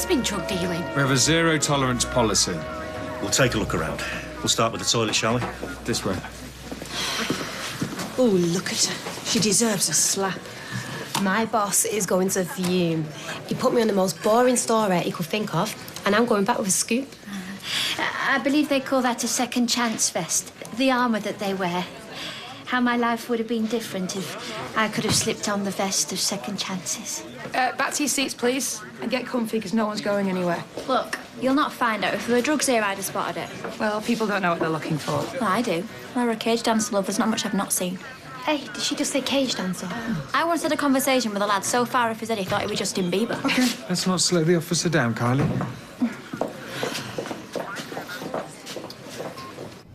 always been drug dealing. We have a zero-tolerance policy. We'll take a look around. We'll start with the toilet, shall we? This way. Oh, look at her. She deserves a slap. My boss is going to fume. He put me on the most boring story he could think of, and I'm going back with a scoop. I believe they call that a second chance vest. The armour that they wear. How my life would have been different if I could have slipped on the vest of second chances. Back to your seats, please, and get comfy, because no one's going anywhere. Look, you'll not find out. If there were drugs here, I'd have spotted it. Well, people don't know what they're looking for. Well, I do. We're a cage dancer, love. There's not much I've not seen. Hey, did she just say cage dancer? I once had a conversation with a lad so far off his head he thought he was Justin Bieber. OK, let's not slow the officer down, Kylie.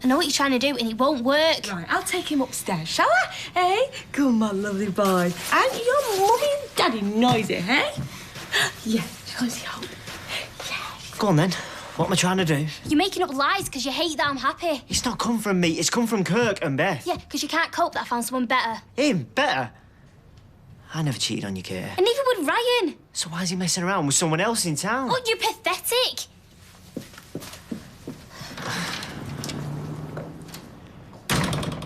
I know what you're trying to do, and it won't work. Right, I'll take him upstairs, shall I? Hey? Come on, lovely boy. And your mummy and daddy noisy, hey? Yeah, noisy home. Yeah. Go on, then. What am I trying to do? You're making up lies because you hate that I'm happy. It's not come from me. It's come from Kirk and Beth. Yeah, because you can't cope that I found someone better. Him? Better? I never cheated on you, Kate. And neither would Ryan. So why is he messing around with someone else in town? Oh, you're pathetic.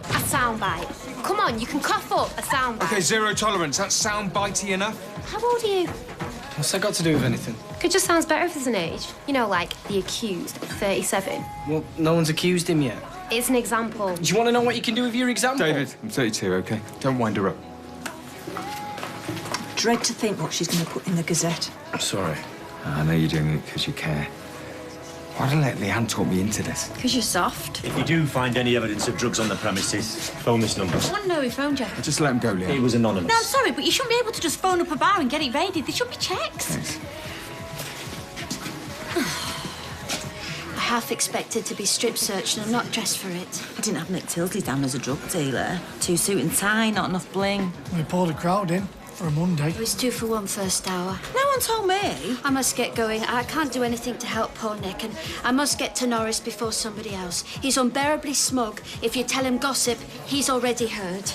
A soundbite. Come on, you can cough up a soundbite. OK, zero tolerance. That's sound-bitey enough. How old are you? What's that got to do with anything? It just sounds better if there's an age. You know, like the accused, 37. Well, no one's accused him yet. It's an example. Do you want to know what you can do with your example? David, I'm 32, OK? Don't wind her up. Dread to think what she's going to put in the Gazette. I'm sorry. I know you're doing it because you care. Why'd I let Leanne talk me into this? Because you're soft. If you do find any evidence of drugs on the premises, phone this number. I want to know who phoned you. Just let him go, Leanne. It was anonymous. No, I'm sorry, but you shouldn't be able to just phone up a bar and get it raided. There should be checks. Thanks. I half expected to be strip searched and I'm not dressed for it. I didn't have Nick Tilsley down as a drug dealer. 2 suit and tie, not enough bling. We poured a crowd in for a Monday. It was 2 for 1 first hour. No one told me. I must get going. I can't do anything to help poor Nick, and I must get to Norris before somebody else. He's unbearably smug. If you tell him gossip, he's already heard.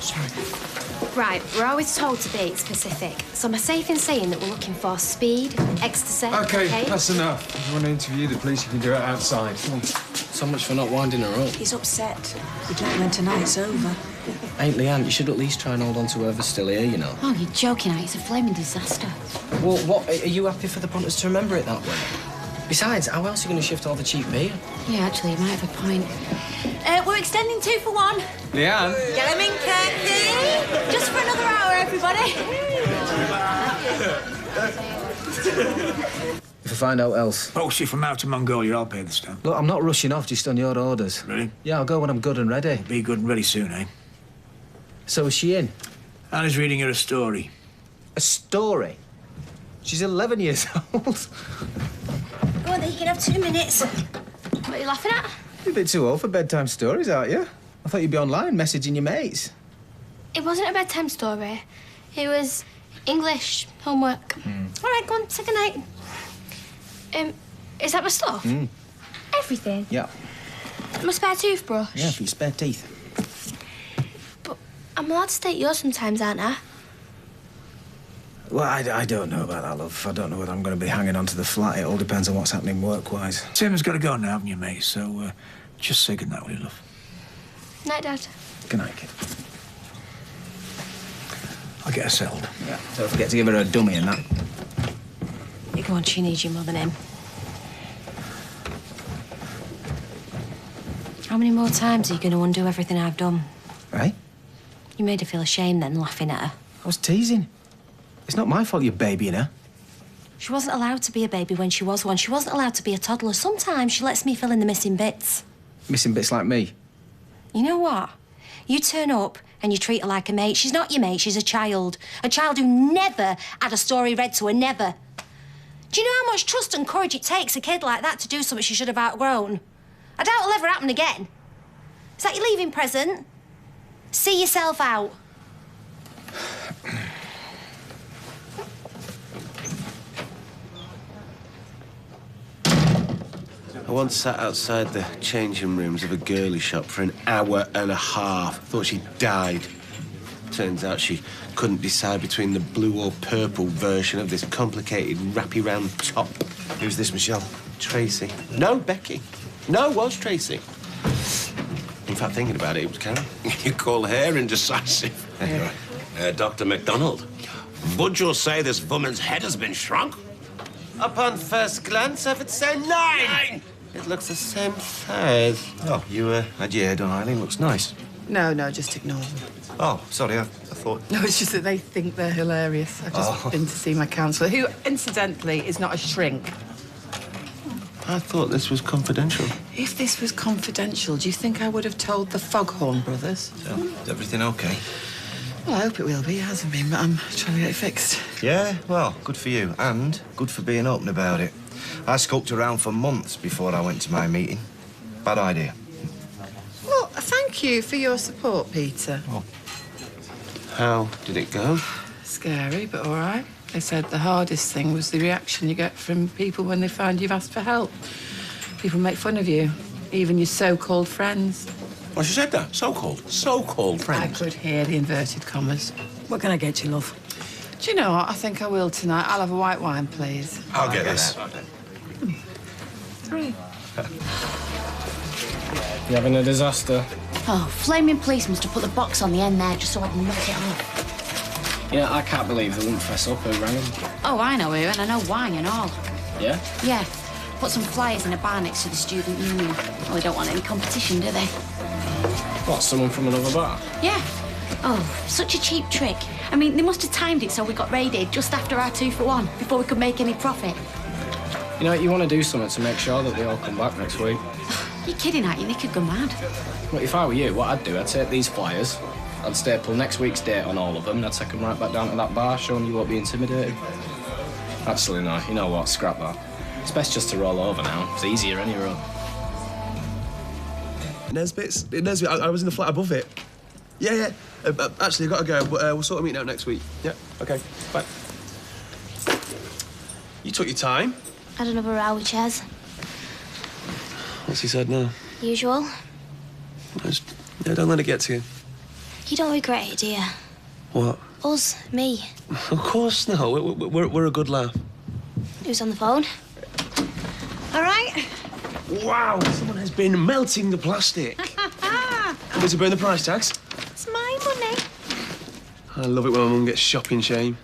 Sorry. Right, we're always told to be specific. So am I safe in saying that we're looking for speed, ecstasy? OK, that's enough. If you want to interview the police, you can do it outside. So much for not winding her up. He's upset. We don't know when tonight's over. Ain't Leanne, you should at least try and hold on to whoever's still here, you know. Oh, you're joking, It's a flaming disaster. Well, what, are you happy for the punters to remember it that way? Besides, how else are you going to shift all the cheap beer? Yeah, actually, you might have a point. We're extending 2 for 1. Leanne? Get him in, Kirky. Just for another hour, everybody. If I find out else... Mostly from out of Mongolia, I'll pay the stamp. Look, I'm not rushing off, just on your orders. Really? Yeah, I'll go when I'm good and ready. Be good and ready soon, eh? So is she in? Anna's reading her a story. A story? She's 11 years old. Go on, then, you can have 2 minutes. What are you laughing at? You're a bit too old for bedtime stories, aren't you? I thought you'd be online messaging your mates. It wasn't a bedtime story. It was English homework. All right, go on, say goodnight. Is that my stuff? Everything? Yeah. My spare toothbrush? Yeah, for your spare teeth. But I'm allowed to stay at yours sometimes, aren't I? Well, I don't know about that, love. I don't know whether I'm going to be hanging on to the flat. It all depends on what's happening work-wise. Tim's got to go now, haven't you, mate? So, just say goodnight, will you, love? Night, Dad. Good night, kid. I'll get her settled. Yeah, don't forget to give her a dummy and that. You go on, she needs you more than him. How many more times are you going to undo everything I've done? Right? You made her feel ashamed then, laughing at her. I was teasing. It's not my fault you're babying her. She wasn't allowed to be a baby when she was one. She wasn't allowed to be a toddler. Sometimes she lets me fill in the missing bits. Missing bits like me. You know what? You turn up and you treat her like a mate. She's not your mate, she's a child. A child who never had a story read to her, never. Do you know how much trust and courage it takes a kid like that to do something she should have outgrown? I doubt it'll ever happen again. Is that your leaving present? See yourself out. I once sat outside the changing rooms of a girly shop for an hour and a half. Thought she died. Turns out she couldn't decide between the blue or purple version of this complicated wrappy-round top. Who's this, Michelle? Tracy. No, Becky. No, it was Tracy. In fact, thinking about it, it was Karen. You call her indecisive. Dr. MacDonald, would you say this woman's head has been shrunk? Upon first glance, I would say 9. It looks the same size. Oh, you had your hair done, Eileen. Looks nice. No, just ignore them. Oh, sorry, I thought... No, it's just that they think they're hilarious. I've just been to see my counsellor, who, incidentally, is not a shrink. I thought this was confidential. If this was confidential, do you think I would have told the Foghorn brothers? So, is everything okay? Well, I hope it will be. It hasn't been, but I'm trying to get it fixed. Yeah, well, good for you. And good for being open about it. I skulked around for months before I went to my meeting. Bad idea. Well, thank you for your support, Peter. Oh. How did it go? Scary, but all right. They said the hardest thing was the reaction you get from people when they find you've asked for help. People make fun of you, even your so-called friends. Well, she said that. So-called friends. I could hear the inverted commas. What can I get you, love? Do you know what? I think I will tonight. I'll have a white wine, please. I'll get this. 3. You having a disaster? Oh, flaming police must have put the box on the end there just so I can knock it off. Yeah, I can't believe they wouldn't fess up who rang them. Oh, I know who, and I know why and all. Yeah? Yeah. Put some flyers in a bar next to the student union. Well, they don't want any competition, do they? What, someone from another bar? Yeah. Oh, such a cheap trick. I mean, they must have timed it so we got raided just after our 2-for-1, before we could make any profit. You know, you want to do something to make sure that they all come back next week. You're kidding, aren't you? They could go mad. Well, if I were you, what I'd do, I'd take these flyers, I'd staple next week's date on all of them, and I'd take them right back down to that bar, showing you won't be intimidated. Actually, no, you know what? Scrap that. It's best just to roll over now. It's easier anyway. Nesbitt's? I was in the flat above it. Yeah. Actually, I've got to go, but we'll sort of meet out next week. Yeah, OK, bye. You took your time. Had another row with Chaz. What's he said now? Usual. Don't let it get to you. You don't regret it, do you? What? Us, me. Of course no. We're a good laugh. Who's on the phone? All right. Wow, someone has been melting the plastic. Did you burn the price tags? It's my money. I love it when my mum gets shopping shame.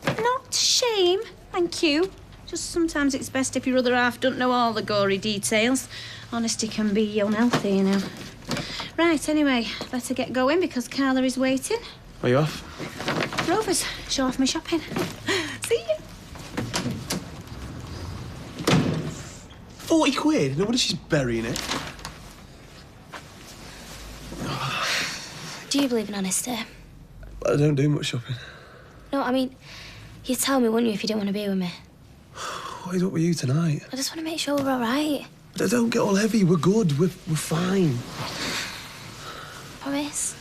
Not shame, thank you. Just sometimes it's best if your other half don't know all the gory details. Honesty can be unhealthy, you know. Right, anyway, better get going because Carla is waiting. Are you off? Rovers, show off my shopping. See you. 40 quid? No wonder she's burying it. Do you believe in honesty? I don't do much shopping. No, I mean, you'd tell me, wouldn't you, if you didn't want to be with me? What is up with you tonight? I just want to make sure we're all right. Don't get all heavy. We're good. We're fine. Promise?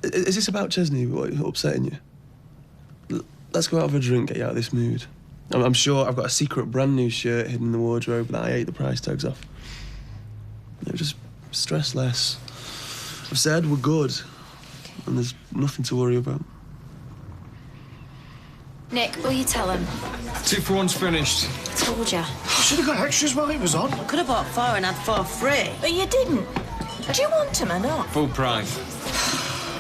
Is this about Chesney? What, upsetting you? Let's go out for a drink, get you out of this mood. I'm sure I've got a secret brand new shirt hidden in the wardrobe that I ate the price tags off. Just stress less. I've said we're good, and there's nothing to worry about. Nick, will you tell him? 2-for-1's finished. Told ya. Should have got extras while it was on. Could have bought 4 and had 4 free. But you didn't. Do you want them or not? Full price.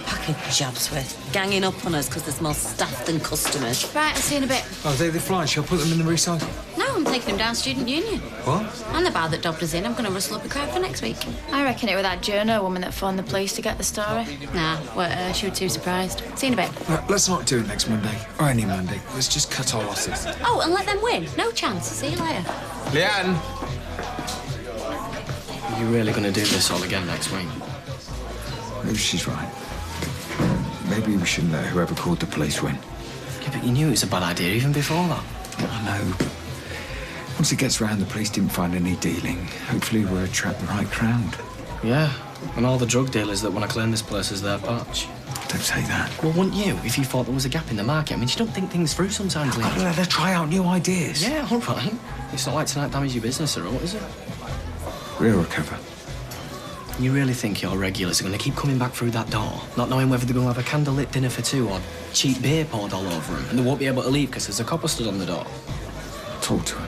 Packing jobs with. Ganging up on us because there's more staff than customers. Right, I'll see you in a bit. Oh, they fly. Shall I put them in the recycle? No, I'm taking them down Student Union. What? And the bar that dobbed us in, I'm going to rustle up a crowd for next week. I reckon it was that journo woman that phoned the police to get the story. Nah, she was too surprised. See you in a bit. Right, let's not do it next Monday. Or any Monday. Let's just cut our losses. Oh, and let them win. No chance. See you later. Leanne! Are you really going to do this all again next week? Maybe she's right. Maybe we shouldn't let whoever called the police win. Yeah, but you knew it was a bad idea even before that. I know. Once it gets round, the police didn't find any dealing. Hopefully we'll attract the right crowd. Yeah, and all the drug dealers that want to claim this place as their patch. Don't say that. Well, wouldn't you, if you thought there was a gap in the market? I mean, you don't think things through sometimes, Lee. Let her try out new ideas. Yeah, all right. It's not like tonight damage your business or what, is it? We'll recover. You really think your regulars are going to keep coming back through that door, not knowing whether they're going to have a candlelit dinner for two or cheap beer poured all over them, and they won't be able to leave because there's a copper stood on the door? Talk to her.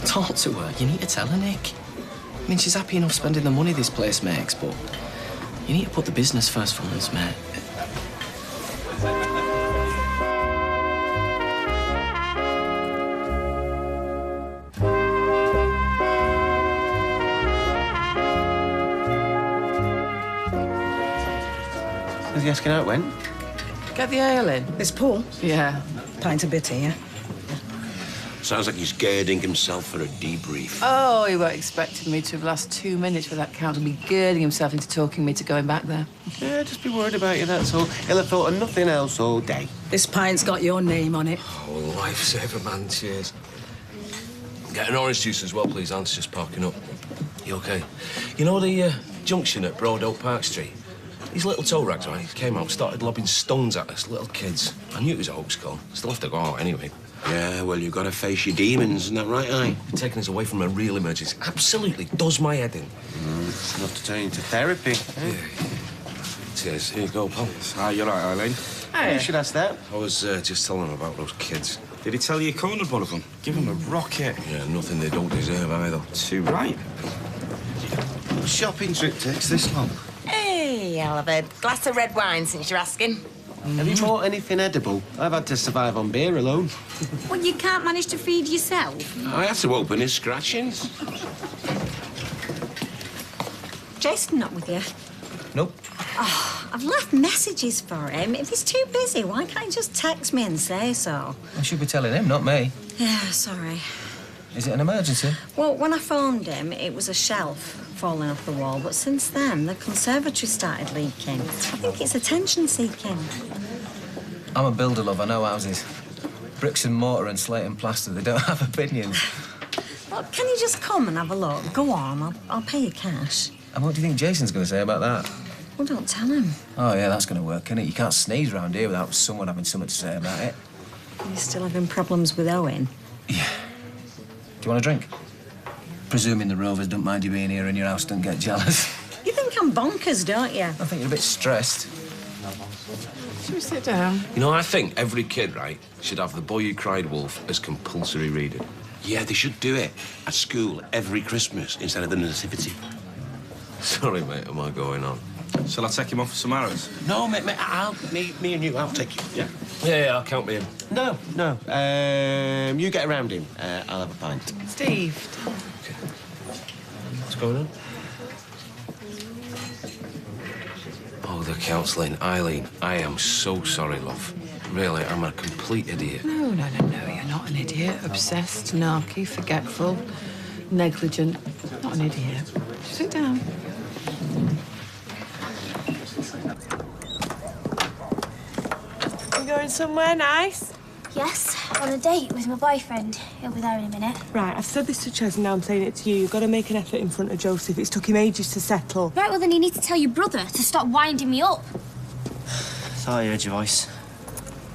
Talk to her? You need to tell her, Nick. I mean, she's happy enough spending the money this place makes, but you need to put the business first for once, mate. Was he asking how it went? Get the ale in. It's Paul. Yeah. Pint of bitter, yeah? Sounds like he's girding himself for a debrief. Oh, he won't expect me to have last 2 minutes for that count to be girding himself into talking me to going back there. Yeah, just be worried about you, that's all. He'll have thought of nothing else all day. This pint's got your name on it. Oh, lifesaver, man. Cheers. Get an orange juice as well, please. Aunt's just parking up. You OK? You know the junction at Broad Oak Park Street? These little tow rags, right, came out, started lobbing stones at us, little kids. I knew it was a hoax call. Still have to go out anyway. Yeah, well, you've got to face your demons, isn't that right, aye? Taking us away from a real emergency absolutely does my head in. It's enough to turn you into therapy. Eh? Yeah. Cheers. Here you go, pal. Ah, you're right, Eileen. Hey. You should ask that. I was just telling him about those kids. Did he tell you you cornered one of them? Give him a rocket. Yeah, nothing they don't deserve either. Too right. What shopping trip takes this long? Hey, I'll have a glass of red wine since you're asking. Have you bought anything edible? I've had to survive on beer alone. Well, you can't manage to feed yourself? I had to open his scratchings. Jason not with you? Nope. Oh, I've left messages for him. If he's too busy, why can't he just text me and say so? I should be telling him, not me. Yeah, sorry. Is it an emergency? Well, when I phoned him, it was a shelf falling off the wall, but since then, the conservatory started leaking. I think it's attention-seeking. I'm a builder, love. I know houses. Bricks and mortar and slate and plaster, they don't have opinions. Well, can you just come and have a look? Go on, I'll pay you cash. And what do you think Jason's going to say about that? Well, don't tell him. Oh, yeah, that's going to work, isn't it? You can't sneeze round here without someone having something to say about it. You're still having problems with Owen? Yeah. Do you want a drink? Presuming the Rovers don't mind you being here and your house don't get jealous. You think I'm bonkers, don't you? I think you're a bit stressed. Should we sit down? You know, I think every kid, right, should have The Boy Who Cried Wolf as compulsory reading. Yeah, they should do it at school every Christmas instead of the Nativity. Sorry, mate, am I going on? Shall I take him off for some arrows? No, mate, me and you, I'll take you. Yeah. Yeah, I'll count me in. No. You get around him. I'll have a pint. Steve. Okay. What's going on? Oh, the counselling. Eileen, I am so sorry, love. Really, I'm a complete idiot. No, you're not an idiot. Obsessed, narky, forgetful, negligent. Not an idiot. Sit down. You going somewhere nice? Yes, on a date with my boyfriend. He'll be there in a minute. Right, I've said this to Ches and now I'm saying it to you. You've got to make an effort in front of Joseph. It's took him ages to settle. Right, well then you need to tell your brother to stop winding me up. Thought I heard your voice.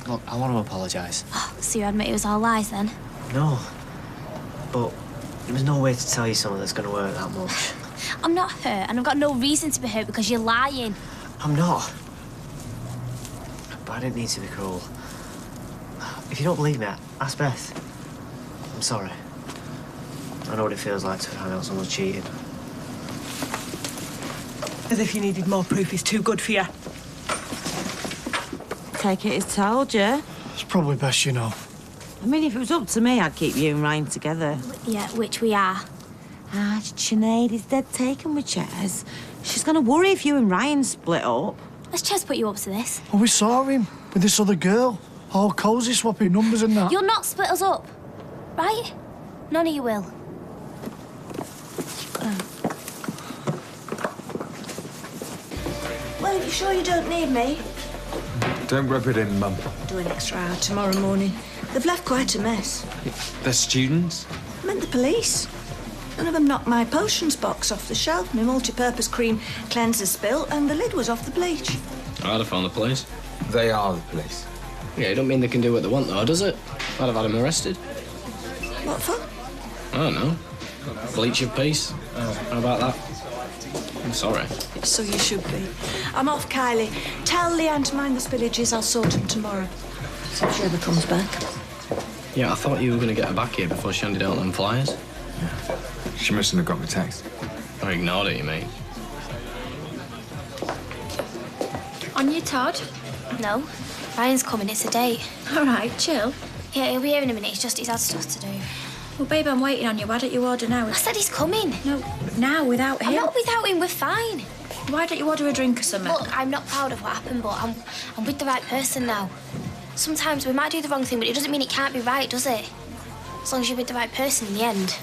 Look, I want to apologise. So you admit it was all lies then? No. But there was no way to tell you something that's going to work that much. I'm not hurt and I've got no reason to be hurt because you're lying. I'm not. But I didn't need to be cruel. If you don't believe me, ask Beth. I'm sorry. I know what it feels like to find out someone's cheating. As if you needed more proof. It's too good for you. Take it as told you. It's probably best you know. I mean, if it was up to me, I'd keep you and Ryan together. Yeah, which we are. Sinead is dead taken with Ches. She's going to worry if you and Ryan split up. Has Ches put you up to this? Well, we saw him with this other girl. All cosy, swapping numbers and that. You'll not split us up, right? None of you will. Well, you sure you don't need me? Don't rub it in, Mum. Do an extra hour tomorrow morning. They've left quite a mess. They're students. I meant the police. None of them knocked my potions box off the shelf. My multi-purpose cream cleanser spill, and the lid was off the bleach. I'd have found the police. They are the police. Yeah, it don't mean they can do what they want, though, does it? I'd have had him arrested. What for? I don't know. Bleach of peace. How about that? I'm sorry. So you should be. I'm off, Kylie. Tell Leanne to mind the spillages. I'll sort them tomorrow. So if she ever comes back. Yeah, I thought you were going to get her back here before she handed out them flyers. She mustn't have got my text. I ignored it, you mean? On you, Todd? No. Ryan's coming, it's a date. All right, chill. Yeah, he'll be here in a minute. It's just he's had stuff to do. Well, babe, I'm waiting on you. Why don't you order now? I said he's coming. No, now, without him. I'm not without him, we're fine. Why don't you order a drink or something? Look, I'm not proud of what happened, but I'm with the right person now. Sometimes we might do the wrong thing, but it doesn't mean it can't be right, does it? As long as you're with the right person in the end.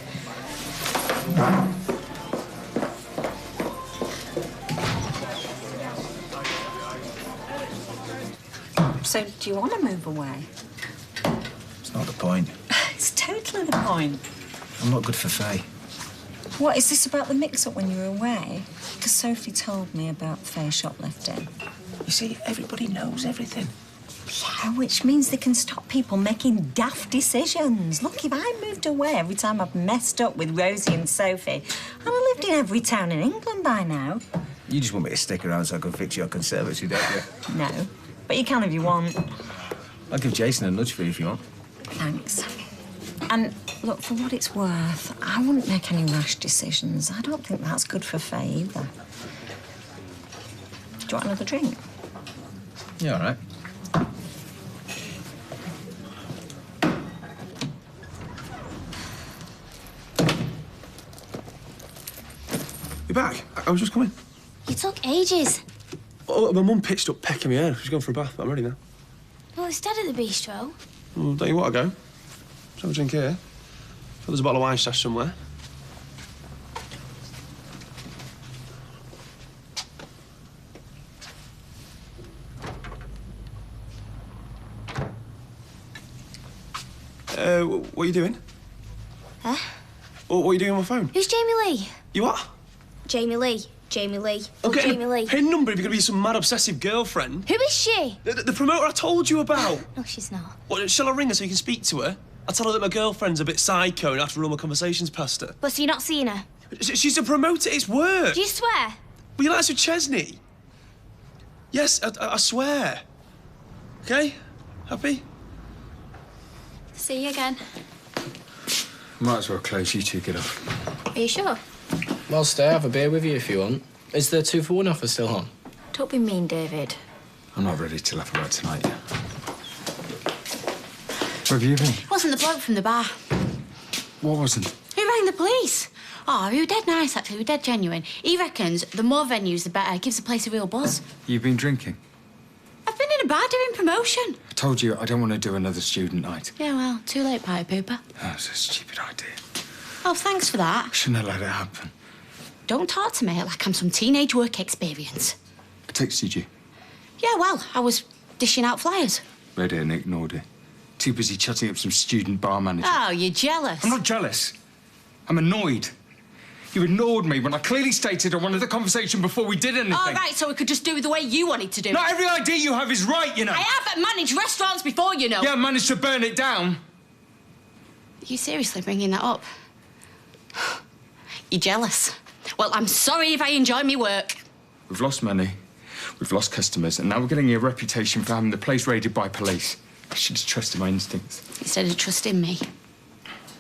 So, do you want to move away? It's not the point. It's totally the point. I'm not good for Faye. What, is this about the mix-up when you were away? Because Sophie told me about Faye shoplifting. You see, everybody knows everything. Yeah, which means they can stop people making daft decisions. Look, if I moved away every time I've messed up with Rosie and Sophie, I'd have lived in every town in England by now. You just want me to stick around so I can fix your conservatory, don't you? No, but you can if you want. I'll give Jason a nudge for you if you want. Thanks. And look, for what it's worth, I wouldn't make any rash decisions. I don't think that's good for Faye either. Do you want another drink? Yeah, all right. You're back? I was just coming. You took ages. Oh, my mum pitched up pecking me hair. She's gone for a bath, but I'm ready now. Well, it's dead at the bistro. Well, don't you want to go? Let's have a drink here. There's a bottle of wine stashed somewhere. What are you doing? Huh? What are you doing on my phone? Who's Jamie Lee? You what? Jamie Lee. Jamie Lee. Okay, Jamie Lee. Her number if you're going to be some mad obsessive girlfriend. Who is she? The promoter I told you about. No, she's not. What, shall I ring her so you can speak to her? I'll tell her that my girlfriend's a bit psycho and I have to run my conversations past her. But so you're not seeing her? She's a promoter, it's work. Do you swear? Well, you like with Chesney? Yes, I swear. Okay? Happy? See you again. Might as well close, you two get off. Are you sure? Well, stay, have a beer with you if you want. Is the 2-for-1 offer still on? Don't be mean, David. I'm not ready to laugh about tonight yet. Where have you been? It wasn't the bloke from the bar. What wasn't? He rang the police. Oh, he was dead nice, actually. He was dead genuine. He reckons the more venues, the better. It gives the place a real buzz. You've been drinking? I've been in a bar doing promotion. I told you I don't want to do another student night. Yeah, well, too late, party pooper. That was a stupid idea. Oh, thanks for that. I shouldn't have let it happen. Don't talk to me like I'm some teenage work experience. I texted you. Yeah, well, I was dishing out flyers. Read it and ignored it. Too busy chatting up some student bar manager. Oh, you're jealous. I'm not jealous. I'm annoyed. You ignored me when I clearly stated I wanted the conversation before we did anything. Oh, right, so we could just do it the way you wanted to do it. Not every idea you have is right, you know. I haven't managed restaurants before, you know. Yeah, I managed to burn it down. Are you seriously bringing that up? You're jealous. Well, I'm sorry if I enjoy my work. We've lost money, we've lost customers, and now we're getting a reputation for having the place raided by police. I should have trusted my instincts. Instead of trusting me.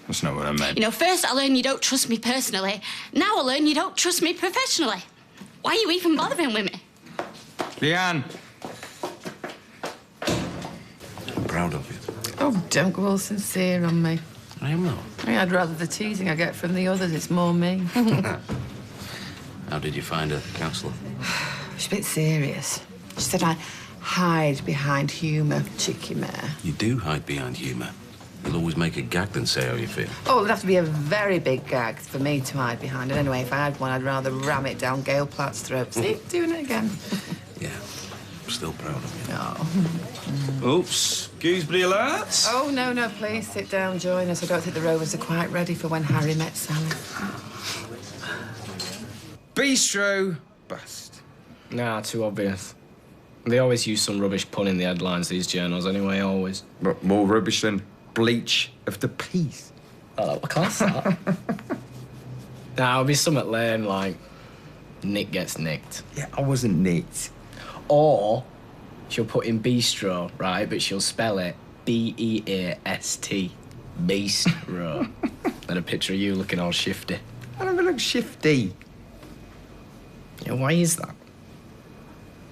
That's not what I meant. You know, first I learned you don't trust me personally. Now I learn you don't trust me professionally. Why are you even bothering with me? Leanne. I'm proud of you. Oh, don't go all sincere on me. I am not. I'd rather the teasing I get from the others. It's more me. How did you find her, counsellor? She's a bit serious. She said I hide behind humour, cheeky mare. You do hide behind humour. You'll always make a gag than say how you feel. Oh, it would have to be a very big gag for me to hide behind. And anyway, if I had one, I'd rather ram it down Gail Platt's throat. See, doing it again. Yeah, I'm still proud of you. Oh. Oops. Gooseberry alert. Oh, no, please sit down, join us. I don't think the Rovers are quite ready for when Harry met Sally. Bistro bust. Nah, too obvious. They always use some rubbish pun in the headlines, these journals, anyway, always. But more rubbish than bleach of the peace. Oh, I can't start. Nah, it'll be something lame, like Nick gets nicked. Yeah, I wasn't nicked. Or she'll put in bistro, right, but she'll spell it B-E-A-S-T. Bistro. And a picture of you looking all shifty. I don't look shifty. Yeah, why is that?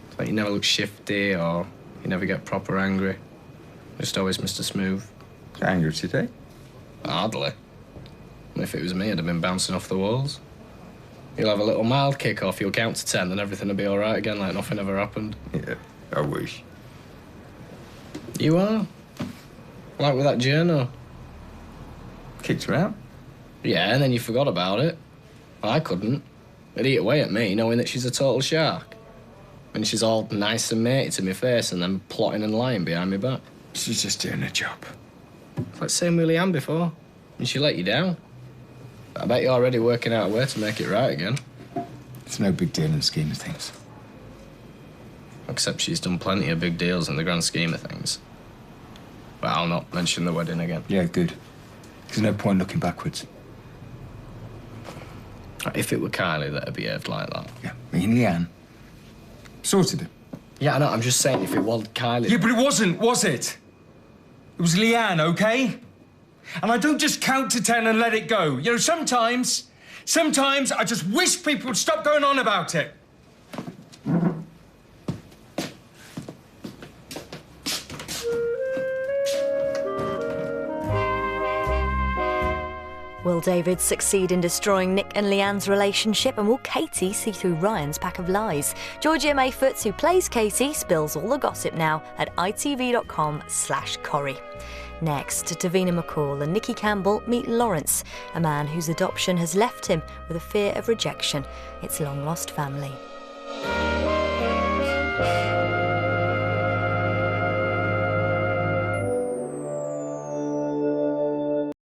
It's like you never look shifty or you never get proper angry. Just always Mr. Smooth. Angry today? Hardly. If it was me, I'd have been bouncing off the walls. You'll have a little mild kick off, you'll count to 10, then everything will be all right again, like nothing ever happened. Yeah, I wish. You are? Like with that journal. Kicked her out? Yeah, and then you forgot about it. I couldn't. It'd eat away at me, knowing that she's a total shark. And she's all nice and matey to my face and then plotting and lying behind my back. She's just doing her job. It's like same with Leanne before. And she let you down. I bet you're already working out a way to make it right again. It's no big deal in the scheme of things. Except she's done plenty of big deals in the grand scheme of things. But I'll not mention the wedding again. Yeah, good. There's no point looking backwards. If it were Kylie that had behaved like that. Yeah, me and Leanne sorted it. Yeah, I know, I'm just saying if it was Kylie... Yeah, but it wasn't, was it? It was Leanne, OK? And I don't just count to 10 and let it go. You know, sometimes I just wish people would stop going on about it. Will David succeed in destroying Nick and Leanne's relationship, and will Katie see through Ryan's pack of lies? Georgia Mayfoots, who plays Katie, spills all the gossip now at itv.com/Corrie. Next, Davina McCall and Nikki Campbell meet Lawrence, a man whose adoption has left him with a fear of rejection. It's long-lost family.